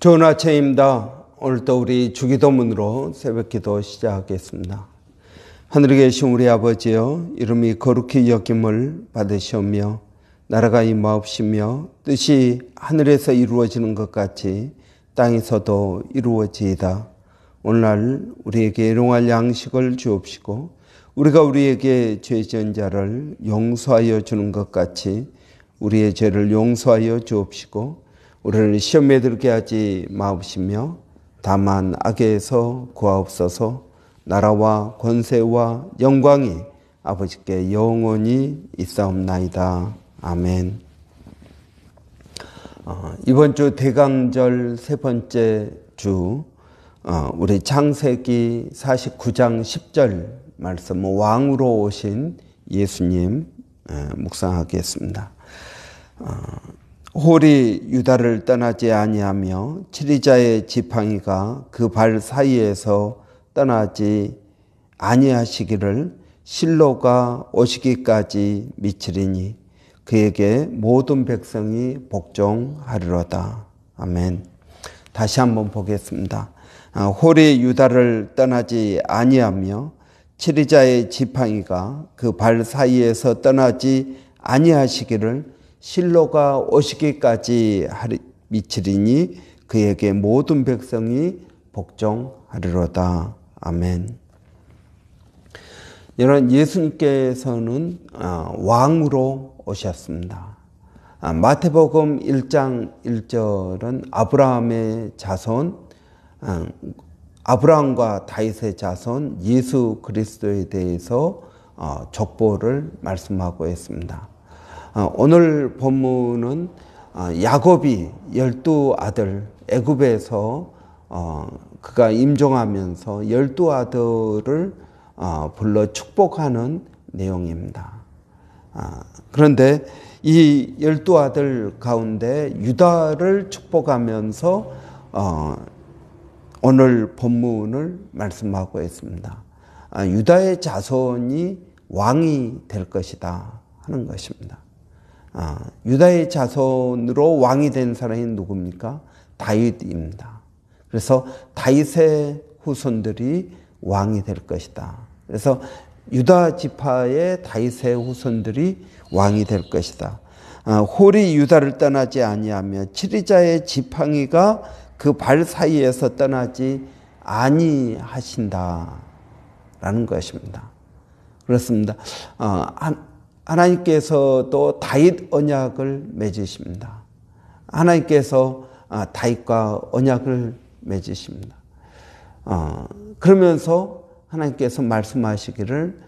좋은 아침입니다. 오늘도 우리 주기도문으로 새벽기도 시작하겠습니다. 하늘에 계신 우리 아버지여, 이름이 거룩히 여김을 받으시오며 나라가 임하옵시며 뜻이 하늘에서 이루어지는 것 같이 땅에서도 이루어지이다. 오늘날 우리에게 일용할 양식을 주옵시고 우리가 우리에게 죄 지은 자를 용서하여 주는 것 같이 우리의 죄를 용서하여 주옵시고 우리를 시험에 들게 하지 마옵시며 다만 악에서 구하옵소서. 나라와 권세와 영광이 아버지께 영원히 있사옵나이다. 아멘. 이번 주 대강절 세 번째 주 우리 창세기 49장 10절 말씀, 왕으로 오신 예수님 묵상하겠습니다. 홀이 유다를 떠나지 아니하며 치리자의 지팡이가 그 발 사이에서 떠나지 아니하시기를 실로가 오시기까지 미치리니 그에게 모든 백성이 복종하리로다. 아멘. 다시 한번 보겠습니다. 홀이 유다를 떠나지 아니하며 치리자의 지팡이가 그 발 사이에서 떠나지 아니하시기를 실로가 오시기까지 미치리니 그에게 모든 백성이 복종하리로다. 아멘. 여러분, 예수님께서는 왕으로 오셨습니다. 마태복음 1장 1절은 아브라함의 자손, 아브라함과 다윗의 자손 예수 그리스도에 대해서 족보를 말씀하고 있습니다. 오늘 본문은 야곱이 12아들 애굽에서 그가 임종하면서 12아들을 불러 축복하는 내용입니다. 그런데 이 12아들 가운데 유다를 축복하면서 오늘 본문을 말씀하고 있습니다. 유다의 자손이 왕이 될 것이다 하는 것입니다. 유다의 자손으로 왕이 된 사람이 누굽니까? 다윗입니다. 그래서 다윗의 후손들이 왕이 될 것이다. 그래서 유다 지파의 다윗의 후손들이 왕이 될 것이다. 홀이 유다를 떠나지 아니하며 치리자의 지팡이가 그 발 사이에서 떠나지 아니하신다라는 것입니다. 그렇습니다. 하나님께서도 다윗 언약을 맺으십니다. 하나님께서 다윗과 언약을 맺으십니다. 그러면서 하나님께서 말씀하시기를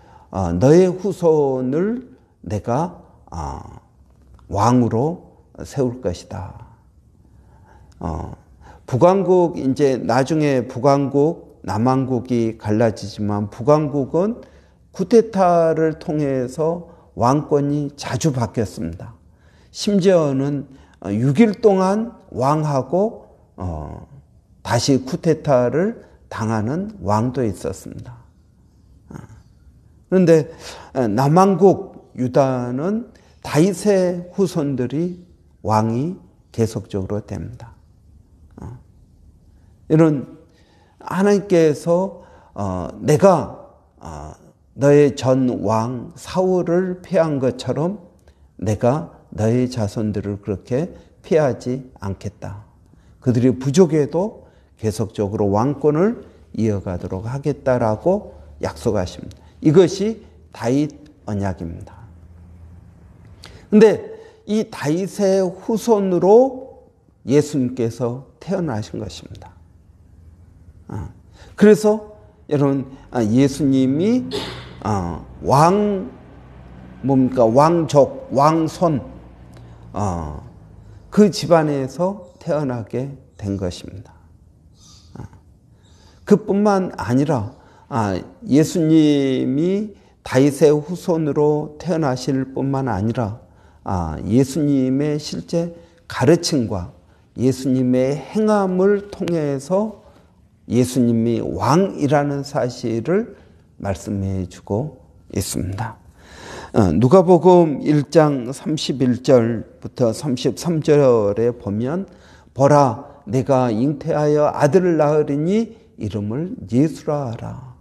너의 후손을 내가 왕으로 세울 것이다. 북왕국, 이제 나중에 북왕국, 남왕국이 갈라지지만 북왕국은 쿠데타를 통해서 왕권이 자주 바뀌었습니다. 심지어는 6일 동안 왕하고 다시 쿠데타를 당하는 왕도 있었습니다. 그런데 남왕국 유다는 다윗의 후손들이 왕이 계속적으로 됩니다. 이런 하나님께서 내가 너의 전 왕 사울을 패한 것처럼 내가 너의 자손들을 그렇게 패하지 않겠다. 그들이 부족해도 계속적으로 왕권을 이어가도록 하겠다라고 약속하십니다. 이것이 다윗 언약입니다. 그런데 이 다윗의 후손으로 예수님께서 태어나신 것입니다. 그래서 여러분, 예수님이 왕족, 왕손, 그 집안에서 태어나게 된 것입니다. 그뿐만 아니라 예수님이 다윗의 후손으로 태어나실 뿐만 아니라 예수님의 실제 가르침과 예수님의 행함을 통해서 예수님이 왕이라는 사실을 말씀해 주고 있습니다. 누가복음 1장 31절부터 33절에 보면 보라 내가 잉태하여 아들을 낳으리니 이름을 예수라 하라.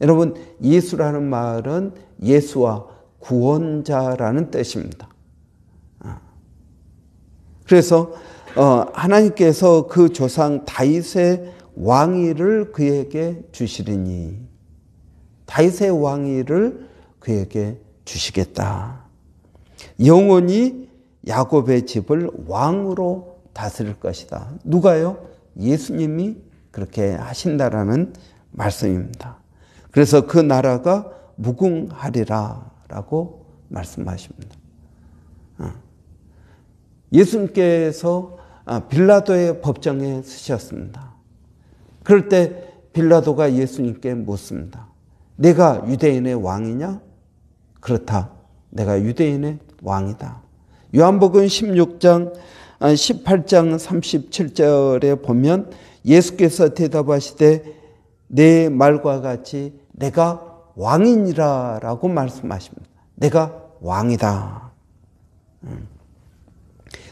여러분, 예수라는 말은 예수와 구원자라는 뜻입니다. 그래서 하나님께서 그 조상 다윗의 왕위를 그에게 주시리니, 다윗의 왕위를 그에게 주시겠다. 영원히 야곱의 집을 왕으로 다스릴 것이다. 누가요? 예수님이 그렇게 하신다라는 말씀입니다. 그래서 그 나라가 무궁하리라 라고 말씀하십니다. 예수님께서 빌라도의 법정에 서셨습니다. 그럴 때 빌라도가 예수님께 묻습니다. 내가 유대인의 왕이냐? 그렇다. 내가 유대인의 왕이다. 요한복음 16장 18장 37절에 보면 예수께서 대답하시되 내 말과 같이 내가 왕이니라 라고 말씀하십니다. 내가 왕이다.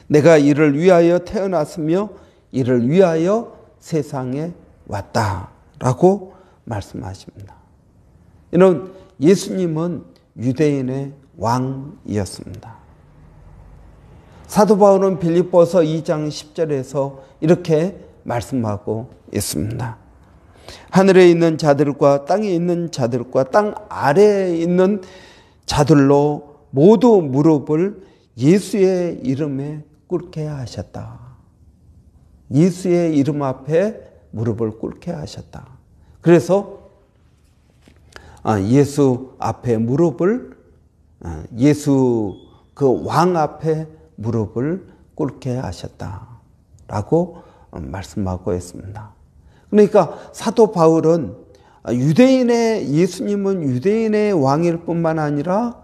내가 이를 위하여 태어났으며 이를 위하여 세상에 왔다 라고 말씀하십니다. 이런 예수님은 유대인의 왕이었습니다. 사도 바울은 빌립보서 2장 10절에서 이렇게 말씀하고 있습니다. 하늘에 있는 자들과 땅에 있는 자들과 땅 아래에 있는 자들로 모두 무릎을 예수의 이름에 꿇게 하셨다. 예수의 이름 앞에 무릎을 꿇게 하셨다. 그래서 예수 앞에 무릎을, 예수 그 왕 앞에 무릎을 꿇게 하셨다라고 말씀하고 있습니다. 그러니까 사도 바울은 예수님은 유대인의 왕일 뿐만 아니라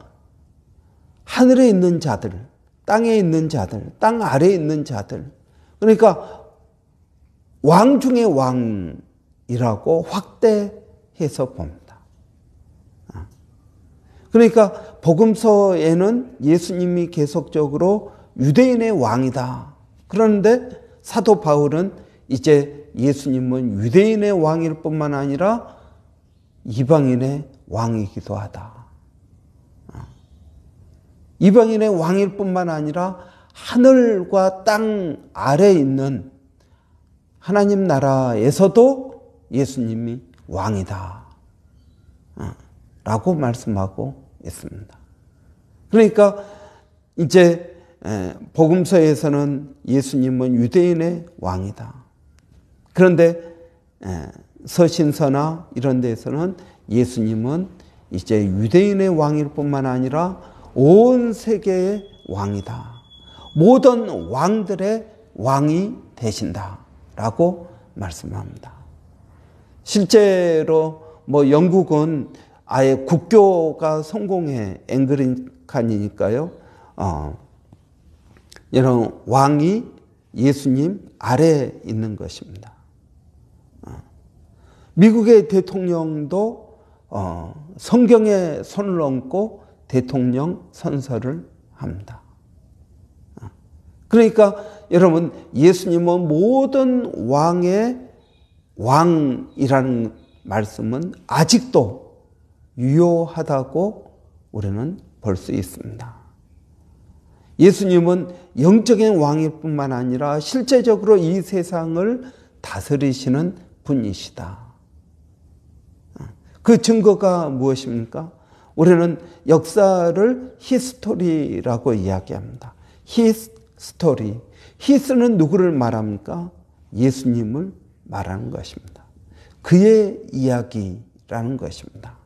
하늘에 있는 자들, 땅에 있는 자들, 땅 아래에 있는 자들, 그러니까 왕 중의 왕이라고 확대해서 봅니다. 그러니까 복음서에는 예수님이 계속적으로 유대인의 왕이다. 그런데 사도 바울은 이제 예수님은 유대인의 왕일 뿐만 아니라 이방인의 왕이기도 하다. 이방인의 왕일 뿐만 아니라 하늘과 땅 아래에 있는 하나님 나라에서도 예수님이 왕이다 라고 말씀하고 있습니다. 그러니까 이제 복음서에서는 예수님은 유대인의 왕이다. 그런데 서신서나 이런 데서는 예수님은 이제 유대인의 왕일 뿐만 아니라 온 세계의 왕이다. 모든 왕들의 왕이 되신다 라고 말씀합니다. 실제로 영국은 아예 국교가 성공해 앵글리칸이니까요. 이런 왕이 예수님 아래에 있는 것입니다. 미국의 대통령도 성경에 손을 얹고 대통령 선서를 합니다. 그러니까 여러분, 예수님은 모든 왕의 왕이라는 말씀은 아직도 유효하다고 우리는 볼 수 있습니다. 예수님은 영적인 왕일 뿐만 아니라 실제적으로 이 세상을 다스리시는 분이시다. 그 증거가 무엇입니까? 우리는 역사를 히스토리라고 이야기합니다. 히스토리. 히스는 누구를 말합니까? 예수님을 말하는 것입니다. 그의 이야기라는 것입니다.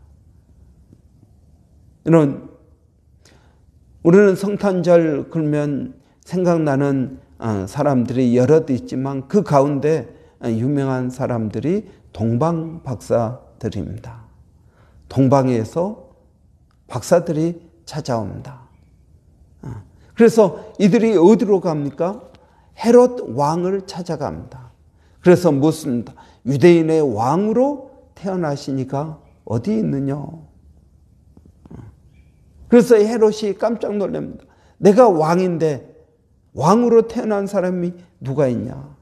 우리는 성탄절 그러면 생각나는 사람들이 여럿 있지만 그 가운데 유명한 사람들이 동방 박사들입니다. 동방에서 박사들이 찾아옵니다. 그래서 이들이 어디로 갑니까? 헤롯 왕을 찾아갑니다. 그래서 묻습니다. 유대인의 왕으로 태어나시니까 어디 있느냐? 그래서 헤롯이 깜짝 놀랍니다. 내가 왕인데 왕으로 태어난 사람이 누가 있냐?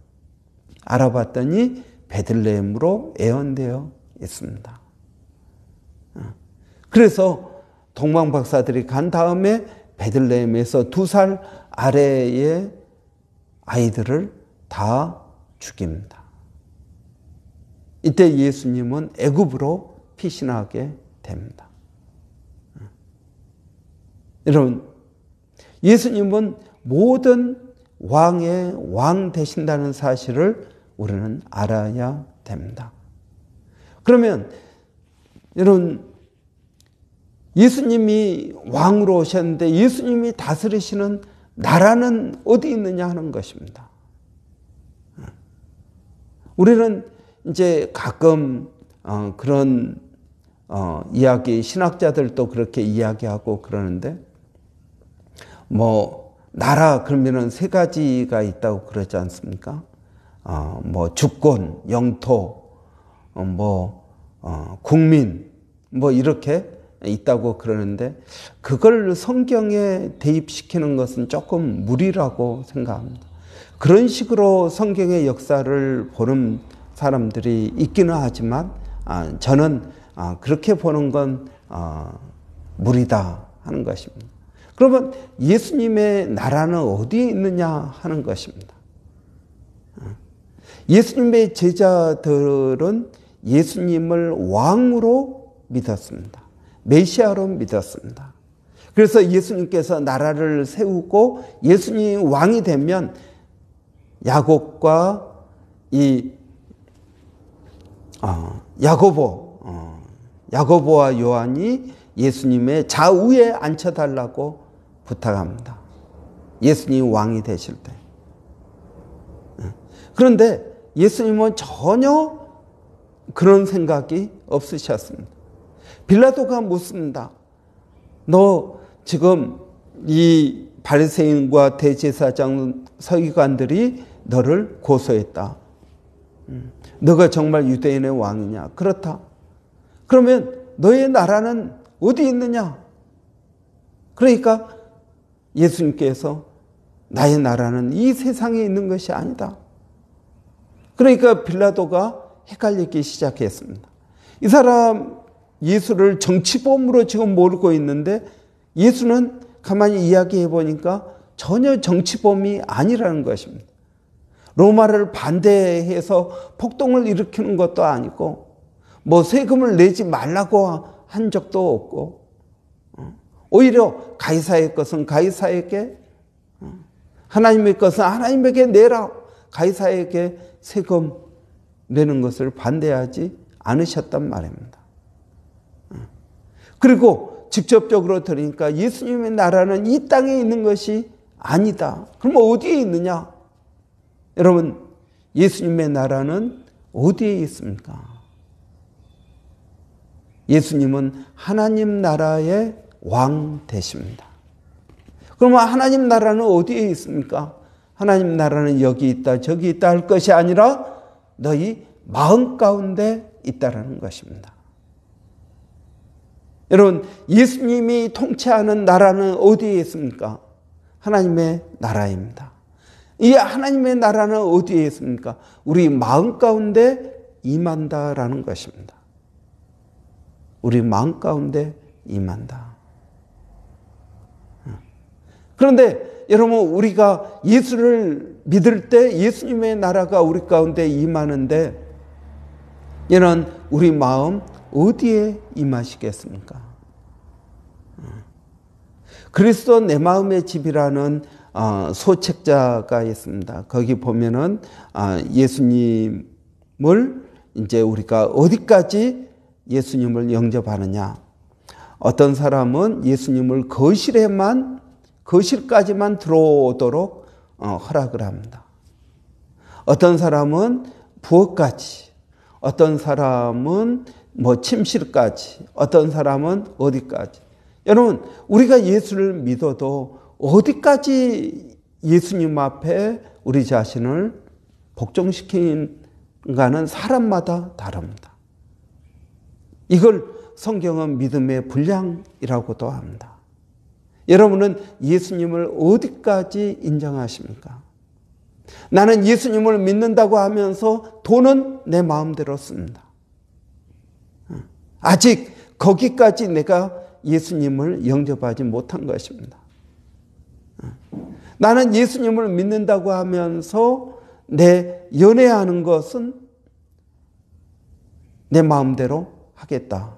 알아봤더니 베들레헴으로 예언되어 있습니다. 그래서 동방 박사들이 간 다음에 베들레헴에서 2살 아래의 아이들을 다 죽입니다. 이때 예수님은 애굽으로 피신하게 됩니다. 여러분, 예수님은 모든 왕의 왕 되신다는 사실을 우리는 알아야 됩니다. 그러면 여러분, 예수님이 왕으로 오셨는데 예수님이 다스리시는 나라는 어디 있느냐 하는 것입니다. 우리는 이제 가끔 그런 이야기, 신학자들도 그렇게 이야기하고 그러는데, 뭐 나라 그러면은 3가지가 있다고 그러지 않습니까? 뭐 주권, 영토, 국민, 뭐 이렇게 있다고 그러는데, 그걸 성경에 대입시키는 것은 조금 무리라고 생각합니다. 그런 식으로 성경의 역사를 보는 사람들이 있기는 하지만 저는 그렇게 보는 건 무리다 하는 것입니다. 그러면 예수님의 나라는 어디에 있느냐 하는 것입니다. 예수님의 제자들은 예수님을 왕으로 믿었습니다. 메시아로 믿었습니다. 그래서 예수님께서 나라를 세우고 예수님이 왕이 되면 야곱과 야고보와 요한이 예수님의 좌우에 앉혀달라고 부탁합니다. 예수님이 왕이 되실 때. 그런데 예수님은 전혀 그런 생각이 없으셨습니다. 빌라도가 묻습니다. 너 지금 이 바리새인과 대제사장 서기관들이 너를 고소했다. 너가 정말 유대인의 왕이냐? 그렇다. 그러면 너의 나라는 어디 있느냐? 그러니까 예수님께서 나의 나라는 이 세상에 있는 것이 아니다. 그러니까 빌라도가 헷갈리기 시작했습니다. 이 사람 예수를 정치범으로 지금 모르고 있는데 예수는 가만히 이야기해 보니까 전혀 정치범이 아니라는 것입니다. 로마를 반대해서 폭동을 일으키는 것도 아니고 뭐 세금을 내지 말라고 한 적도 없고 오히려 가이사의 것은 가이사에게, 하나님의 것은 하나님에게 내라, 가이사에게 세금 내는 것을 반대하지 않으셨단 말입니다. 그리고 직접적으로 들으니까 예수님의 나라는 이 땅에 있는 것이 아니다. 그럼 어디에 있느냐? 여러분, 예수님의 나라는 어디에 있습니까? 예수님은 하나님 나라의 왕 되십니다. 그러면 하나님 나라는 어디에 있습니까? 하나님 나라는 여기 있다 저기 있다 할 것이 아니라 너희 마음 가운데 있다라는 것입니다. 여러분, 예수님이 통치하는 나라는 어디에 있습니까? 하나님의 나라입니다. 이 하나님의 나라는 어디에 있습니까? 우리 마음 가운데 임한다라는 것입니다. 우리 마음 가운데 임한다. 그런데 여러분, 우리가 예수를 믿을 때 예수님의 나라가 우리 가운데 임하는데, 이는 우리 마음 어디에 임하시겠습니까? 그리스도 내 마음의 집이라는 소책자가 있습니다. 거기 보면은 예수님을 이제 우리가 어디까지 예수님을 영접하느냐. 어떤 사람은 예수님을 거실까지만 들어오도록 허락을 합니다. 어떤 사람은 부엌까지, 어떤 사람은 뭐 침실까지, 어떤 사람은 어디까지. 여러분, 우리가 예수를 믿어도 어디까지 예수님 앞에 우리 자신을 복종시키는가는 사람마다 다릅니다. 이걸 성경은 믿음의 분량이라고도 합니다. 여러분은 예수님을 어디까지 인정하십니까? 나는 예수님을 믿는다고 하면서 돈은 내 마음대로 씁니다. 아직 거기까지 내가 예수님을 영접하지 못한 것입니다. 나는 예수님을 믿는다고 하면서 내 연애하는 것은 내 마음대로 하겠다.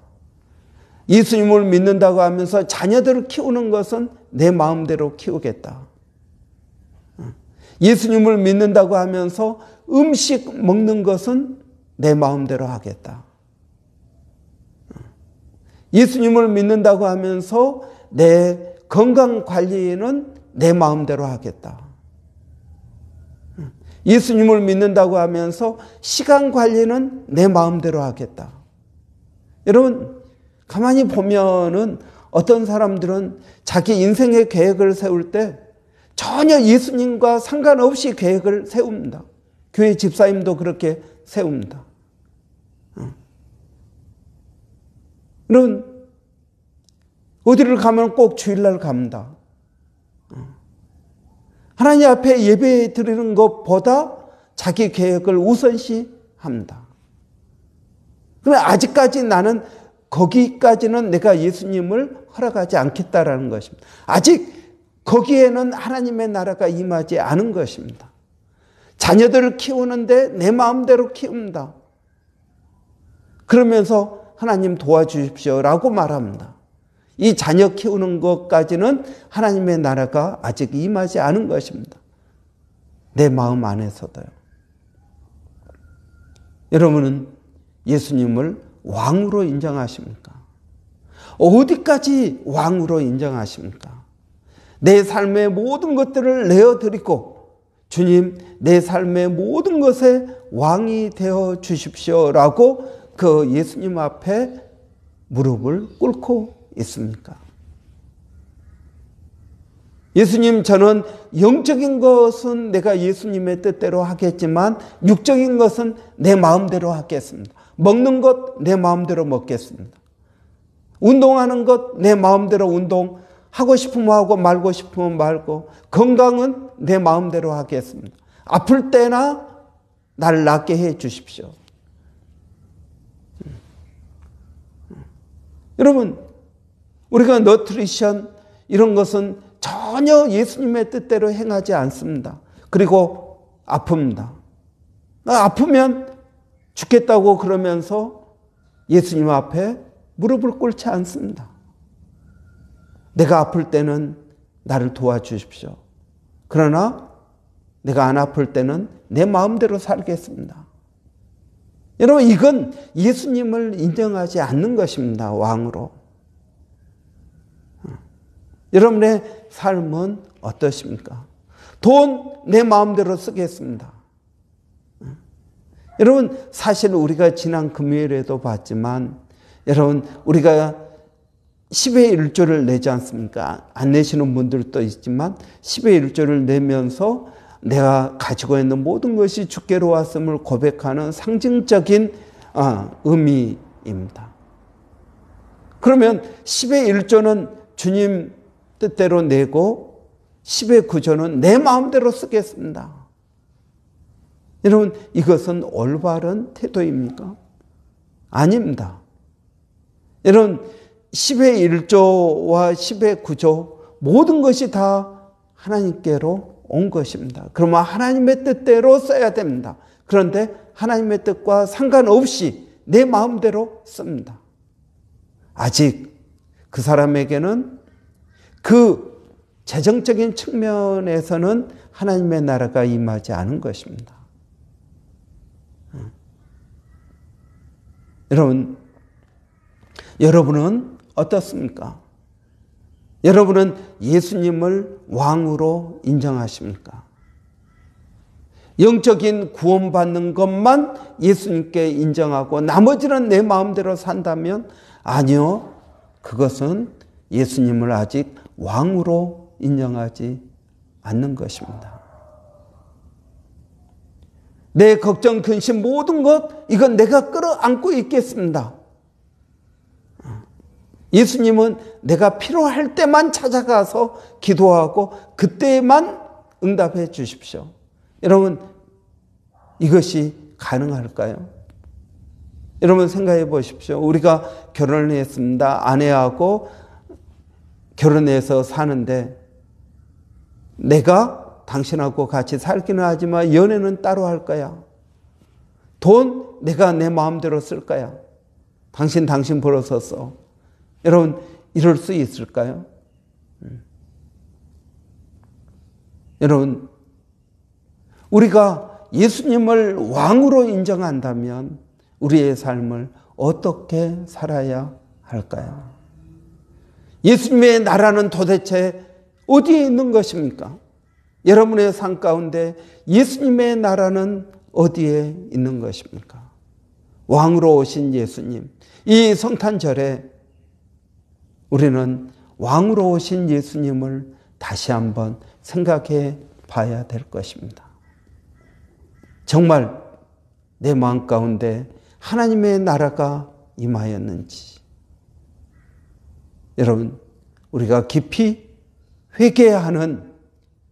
예수님을 믿는다고 하면서 자녀들을 키우는 것은 내 마음대로 키우겠다. 예수님을 믿는다고 하면서 음식 먹는 것은 내 마음대로 하겠다. 예수님을 믿는다고 하면서 내 건강 관리는 내 마음대로 하겠다. 예수님을 믿는다고 하면서 시간 관리는 내 마음대로 하겠다. 여러분, 가만히 보면은 어떤 사람들은 자기 인생의 계획을 세울 때 전혀 예수님과 상관없이 계획을 세웁니다. 교회 집사님도 그렇게 세웁니다. 여러분, 어디를 가면 꼭 주일날 갑니다. 하나님 앞에 예배 드리는 것보다 자기 계획을 우선시 합니다. 그런데 아직까지 나는 거기까지는 내가 예수님을 허락하지 않겠다라는 것입니다. 아직 거기에는 하나님의 나라가 임하지 않은 것입니다. 자녀들을 키우는데 내 마음대로 키웁니다. 그러면서 하나님 도와주십시오라고 말합니다. 이 자녀 키우는 것까지는 하나님의 나라가 아직 임하지 않은 것입니다. 내 마음 안에서도요. 여러분은 예수님을 왕으로 인정하십니까? 어디까지 왕으로 인정하십니까? 내 삶의 모든 것들을 내어드리고 주님, 내 삶의 모든 것에 왕이 되어 주십시오라고 그 예수님 앞에 무릎을 꿇고 있습니까? 예수님, 저는 영적인 것은 내가 예수님의 뜻대로 하겠지만 육적인 것은 내 마음대로 하겠습니다. 먹는 것 내 마음대로 먹겠습니다. 운동하는 것 내 마음대로 운동하고 싶으면 하고 말고 싶으면 말고, 건강은 내 마음대로 하겠습니다. 아플 때나 나를 낫게 해 주십시오. 여러분, 우리가 너트리션 이런 것은 전혀 예수님의 뜻대로 행하지 않습니다. 그리고 아픕니다. 아프면 죽겠다고 그러면서 예수님 앞에 무릎을 꿇지 않습니다. 내가 아플 때는 나를 도와주십시오. 그러나 내가 안 아플 때는 내 마음대로 살겠습니다. 여러분, 이건 예수님을 인정하지 않는 것입니다. 왕으로. 여러분의 삶은 어떠십니까? 돈 내 마음대로 쓰겠습니다. 여러분, 사실 우리가 지난 금요일에도 봤지만, 여러분, 우리가 10의 1조를 내지 않습니까? 안 내시는 분들도 있지만 10의 1조를 내면서 내가 가지고 있는 모든 것이 주께로 왔음을 고백하는 상징적인 의미입니다. 그러면 10의 1조는 주님 뜻대로 내고 10의 9조는 내 마음대로 쓰겠습니다. 여러분, 이것은 올바른 태도입니까? 아닙니다. 여러분, 10의 1조와 10의 9조 모든 것이 다 하나님께로 온 것입니다. 그러면 하나님의 뜻대로 써야 됩니다. 그런데 하나님의 뜻과 상관없이 내 마음대로 씁니다. 아직 그 사람에게는 그 재정적인 측면에서는 하나님의 나라가 임하지 않은 것입니다. 여러분은 어떻습니까? 여러분은 예수님을 왕으로 인정하십니까? 영적인 구원받는 것만 예수님께 인정하고 나머지는 내 마음대로 산다면, 아니요, 그것은 예수님을 아직 왕으로 인정하지 않는 것입니다. 내 걱정, 근심 모든 것, 이건 내가 끌어안고 있겠습니다. 예수님은 내가 필요할 때만 찾아가서 기도하고 그때만 응답해 주십시오. 여러분, 이것이 가능할까요? 여러분 생각해 보십시오. 우리가 결혼을 했습니다. 아내하고 결혼해서 사는데 내가 당신하고 같이 살기는 하지만 연애는 따로 할 거야. 돈 내가 내 마음대로 쓸 거야. 당신 벌어서 써. 여러분, 이럴 수 있을까요? 여러분, 우리가 예수님을 왕으로 인정한다면 우리의 삶을 어떻게 살아야 할까요? 예수님의 나라는 도대체 어디에 있는 것입니까? 여러분의 삶 가운데 예수님의 나라는 어디에 있는 것입니까? 왕으로 오신 예수님, 이 성탄절에 우리는 왕으로 오신 예수님을 다시 한번 생각해 봐야 될 것입니다. 정말 내 마음 가운데 하나님의 나라가 임하였는지, 여러분, 우리가 깊이 회개하는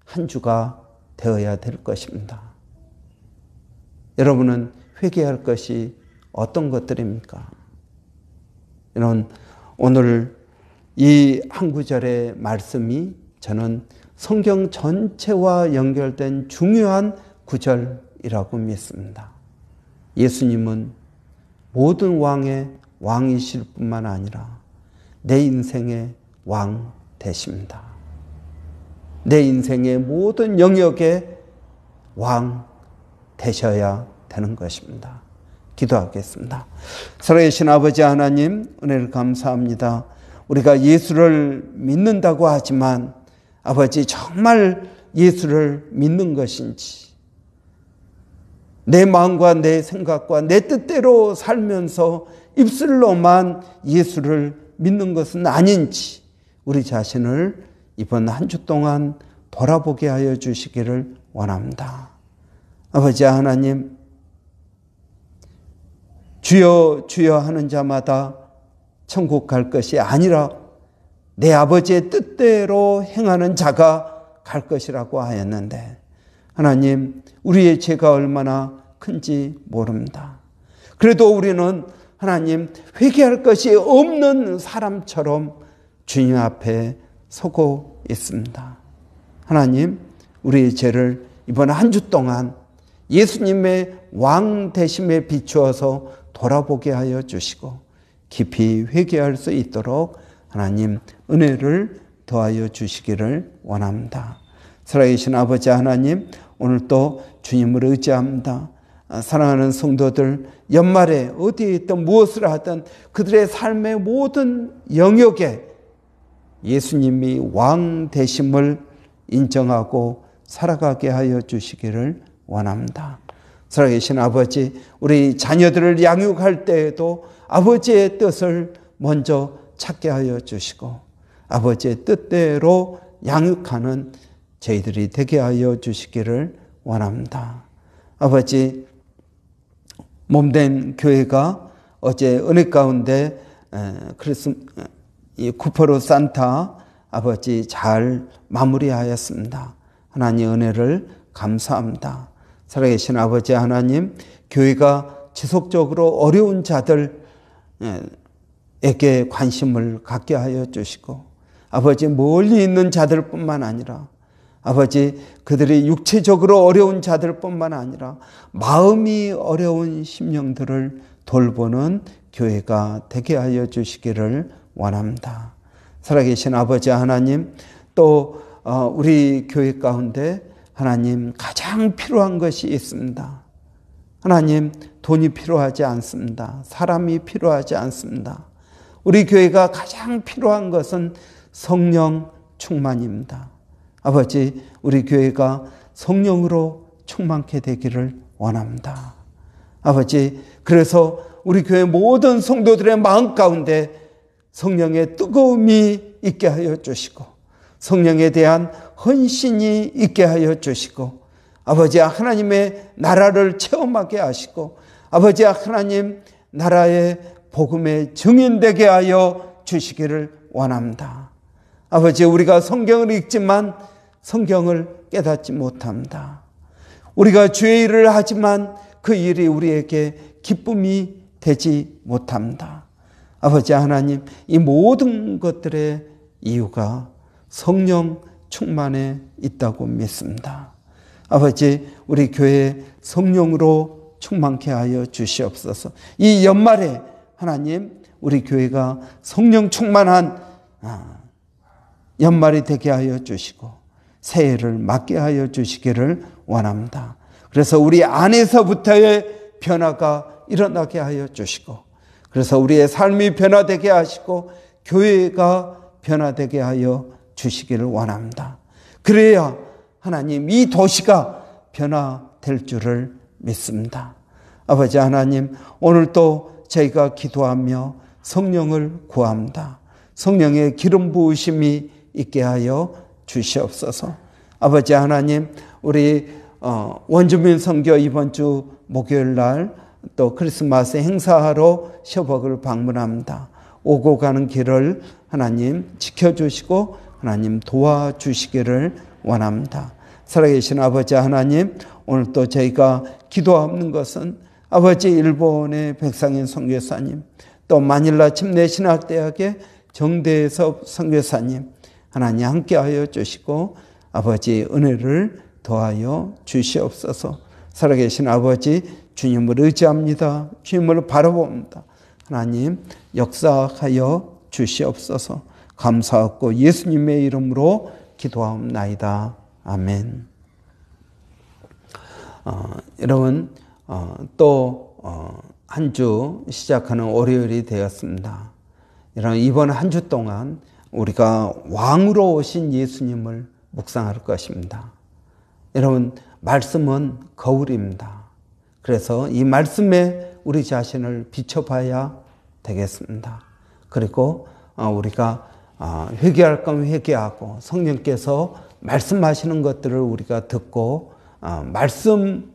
한 주가 되어야 될 것입니다. 여러분은 회개할 것이 어떤 것들입니까? 여러분, 오늘 이 한 구절의 말씀이 저는 성경 전체와 연결된 중요한 구절이라고 믿습니다. 예수님은 모든 왕의 왕이실 뿐만 아니라 내 인생의 왕 되십니다. 내 인생의 모든 영역의 왕 되셔야 되는 것입니다. 기도하겠습니다. 살아계신 아버지 하나님, 은혜를 감사합니다. 우리가 예수를 믿는다고 하지만 아버지, 정말 예수를 믿는 것인지, 내 마음과 내 생각과 내 뜻대로 살면서 입술로만 예수를 믿는 것은 아닌지 우리 자신을 이번 한 주 동안 돌아보게 하여 주시기를 원합니다. 아버지 하나님, 주여 주여 하는 자마다 천국 갈 것이 아니라 내 아버지의 뜻대로 행하는 자가 갈 것이라고 하였는데, 하나님, 우리의 죄가 얼마나 큰지 모릅니다. 그래도 우리는 하나님, 회개할 것이 없는 사람처럼 주님 앞에 서고 있습니다. 하나님, 우리의 죄를 이번 한 주 동안 예수님의 왕 되심에 비추어서 돌아보게 하여 주시고 깊이 회개할 수 있도록 하나님 은혜를 더하여 주시기를 원합니다. 살아계신 아버지 하나님, 오늘 또 주님을 의지합니다. 사랑하는 성도들, 연말에 어디에 있든 무엇을 하든 그들의 삶의 모든 영역에 예수님이 왕 되심을 인정하고 살아가게 하여 주시기를 원합니다. 살아계신 아버지, 우리 자녀들을 양육할 때에도 아버지의 뜻을 먼저 찾게 하여 주시고 아버지의 뜻대로 양육하는 저희들이 되게 하여 주시기를 원합니다. 아버지, 몸된 교회가 어제 은혜 가운데 쿠퍼로 산타 아버지 잘 마무리하였습니다. 하나님 은혜를 감사합니다. 살아계신 아버지 하나님, 교회가 지속적으로 어려운 자들에게 관심을 갖게 하여 주시고 아버지, 멀리 있는 자들뿐만 아니라 아버지, 그들이 육체적으로 어려운 자들뿐만 아니라 마음이 어려운 심령들을 돌보는 교회가 되게 하여 주시기를 원합니다. 살아계신 아버지 하나님, 또 우리 교회 가운데 하나님 가장 필요한 것이 있습니다. 하나님, 돈이 필요하지 않습니다. 사람이 필요하지 않습니다. 우리 교회가 가장 필요한 것은 성령 충만입니다. 아버지, 우리 교회가 성령으로 충만케 되기를 원합니다. 아버지, 그래서 우리 교회 모든 성도들의 마음 가운데 성령의 뜨거움이 있게 하여 주시고 성령에 대한 헌신이 있게 하여 주시고 아버지, 하나님의 나라를 체험하게 하시고 아버지, 하나님 나라의 복음의 증인되게 하여 주시기를 원합니다. 아버지, 우리가 성경을 읽지만 성경을 깨닫지 못합니다. 우리가 주의 일을 하지만 그 일이 우리에게 기쁨이 되지 못합니다. 아버지 하나님, 이 모든 것들의 이유가 성령 충만에 있다고 믿습니다. 아버지, 우리 교회 성령으로 충만케 하여 주시옵소서. 이 연말에 하나님, 우리 교회가 성령 충만한 연말이 되게 하여 주시고 새해를 맞게 하여 주시기를 원합니다. 그래서 우리 안에서부터의 변화가 일어나게 하여 주시고, 그래서 우리의 삶이 변화되게 하시고 교회가 변화되게 하여 주시기를 원합니다. 그래야 하나님, 이 도시가 변화될 줄을 믿습니다. 아버지 하나님, 오늘도 저희가 기도하며 성령을 구합니다. 성령의 기름 부으심이 있게 하여 주시옵소서. 아버지 하나님, 우리 원주민 선교 이번 주 목요일 날 또 크리스마스 행사하러 셔벅을 방문합니다. 오고 가는 길을 하나님 지켜주시고 하나님 도와주시기를 원합니다. 살아계신 아버지 하나님, 오늘 또 저희가 기도하는 것은 아버지 일본의 백상현 선교사님, 또 마닐라 침례신학대학의 정대섭 선교사님, 하나님 함께하여 주시고 아버지 은혜를 더하여 주시옵소서. 살아계신 아버지, 주님을 의지합니다. 주님을 바라봅니다. 하나님 역사하여 주시옵소서. 감사하고 예수님의 이름으로 기도하옵나이다. 아멘. 여러분, 또 한 주 시작하는 월요일이 되었습니다. 여러분, 이번 한 주 동안 우리가 왕으로 오신 예수님을 묵상할 것입니다. 여러분, 말씀은 거울입니다. 그래서 이 말씀에 우리 자신을 비춰봐야 되겠습니다. 그리고 우리가 회개할 거면 회개하고 성령께서 말씀하시는 것들을 우리가 듣고 말씀으로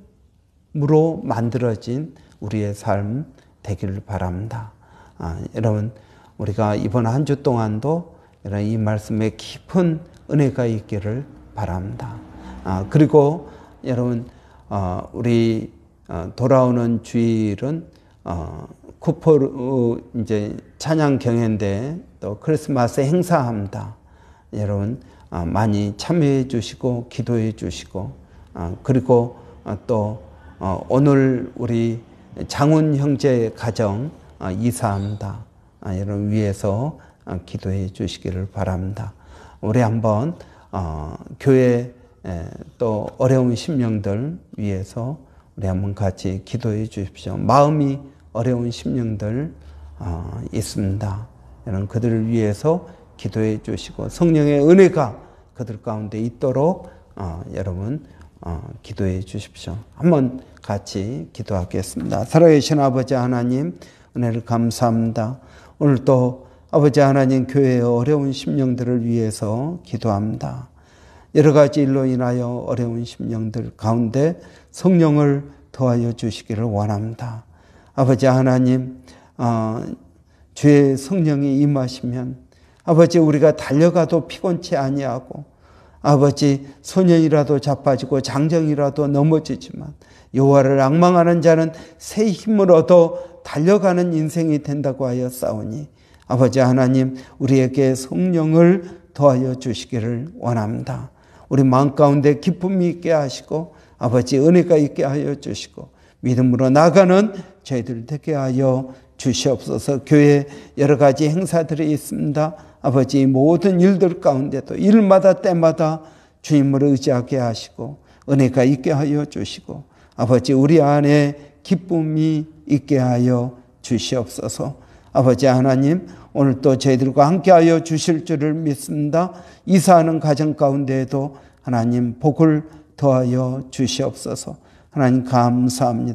만들어진 우리의 삶 되기를 바랍니다. 여러분, 우리가 이번 한 주 동안도 이 말씀에 깊은 은혜가 있기를 바랍니다. 그리고 여러분, 우리 돌아오는 주일은 쿠퍼 이제 찬양 경연대 또 크리스마스 행사합니다. 여러분 많이 참여해 주시고 기도해 주시고, 그리고 또 오늘 우리 장훈 형제 가정 이사합니다. 여러분 위해서 기도해 주시기를 바랍니다. 우리 한번 교회 또 어려운 심령들 위해서 우리 한번 같이 기도해 주십시오. 마음이 어려운 심령들 있습니다. 여러분 그들을 위해서 기도해 주시고 성령의 은혜가 그들 가운데 있도록 여러분 기도해 주십시오. 한번 같이 기도하겠습니다. 살아계신 아버지 하나님, 은혜를 감사합니다. 오늘도 아버지 하나님, 교회의 어려운 심령들을 위해서 기도합니다. 여러 가지 일로 인하여 어려운 심령들 가운데 성령을 더하여 주시기를 원합니다. 아버지 하나님, 주의 성령이 임하시면 아버지 우리가 달려가도 피곤치 아니하고, 아버지 소년이라도 자빠지고 장정이라도 넘어지지만 여호와를 앙망하는 자는 새 힘을 얻어 달려가는 인생이 된다고 하여 싸우니, 아버지 하나님, 우리에게 성령을 더하여 주시기를 원합니다. 우리 마음 가운데 기쁨이 있게 하시고 아버지 은혜가 있게 하여 주시고 믿음으로 나가는 저희들 되게 하여 주시옵소서. 교회에 여러 가지 행사들이 있습니다. 아버지 모든 일들 가운데도 일마다 때마다 주님을 의지하게 하시고 은혜가 있게 하여 주시고 아버지 우리 안에 기쁨이 있게 하여 주시옵소서. 아버지 하나님, 오늘 또 저희들과 함께하여 주실 줄을 믿습니다. 이사하는 가정 가운데에도 하나님 복을 더하여 주시옵소서. 하나님 감사합니다.